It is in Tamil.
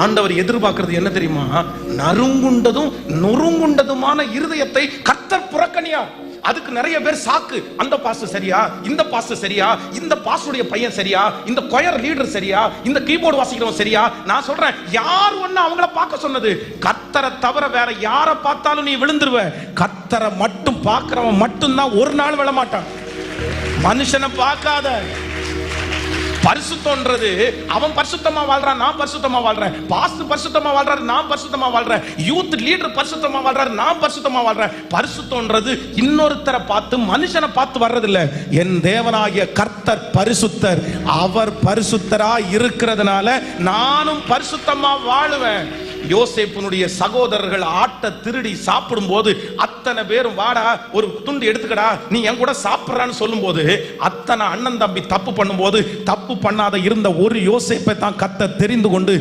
ஆண்டவர் எதிர்பார்க்கிறது என்ன தெரியுமா? நறுங்குண்டதும் நொறுங்குண்டதுமான இருதயத்தை கர்த்தர் புறக்கணியார். அதுக்கு நிறைய பேர் சாக்கு, அந்த பாஸ்டர் சரியா, இந்த பாஸ்டர் சரியா, இந்த பாஸ்டருடைய பையன் சரியா, இந்த கொயர் லீடர் சரியா, இந்த கீபோர்டு வாசிக்கிறவன் சரியா. நான் சொல்றேன், யார் ஒண்ணு அவங்கள பார்க்க சொன்னது? கர்த்தரை தவிர வேற யாரை பார்த்தாலும் நீ விழுந்துருவ. கர்த்தரை மட்டும் பார்க்கிறவன் மட்டும்தான் ஒரு நாள் விழ மாட்டான். மனுஷனை பார்க்காத. பரிசுத்தம்ன்றது அவன் பரிசுத்தமா வாழ்றான், நான் பரிசுத்தமா வாழ்றேன். பாஸ்டர் பரிசுத்தமா வாழ்றாரு, நான் பரிசுத்தமா வாழ்றேன். யூத் லீடர் பரிசுத்தமா வாழ்றாரு, நான் பரிசுத்தமா வாழ்றேன். பரிசுத்தம்ன்றது இன்னொருத்தரை பார்த்து, மனுஷனை பார்த்து வர்றது இல்ல. என் தேவனாகிய கர்த்தர் பரிசுத்தர். அவர் பரிசுத்தரா இருக்கிறதுனால நானும் பரிசுத்தமா வாழுவேன். யோசேப்புனுடைய சகோதரர்கள் ஆட்டை திருடி சாப்பிடும் போது அத்தனை பேரும் வாடா ஒரு துண்டு எடுத்துக்கடா நீ என் கூட சாப்பிடுறான்னு சொல்லும் போது அத்தனை அண்ணன் தம்பி தப்பு பண்ணும் போது தப்பு பண்ணாத இருந்த ஒரு யோசேப்பை தான் கர்த்தர் தெரிந்து கொண்டு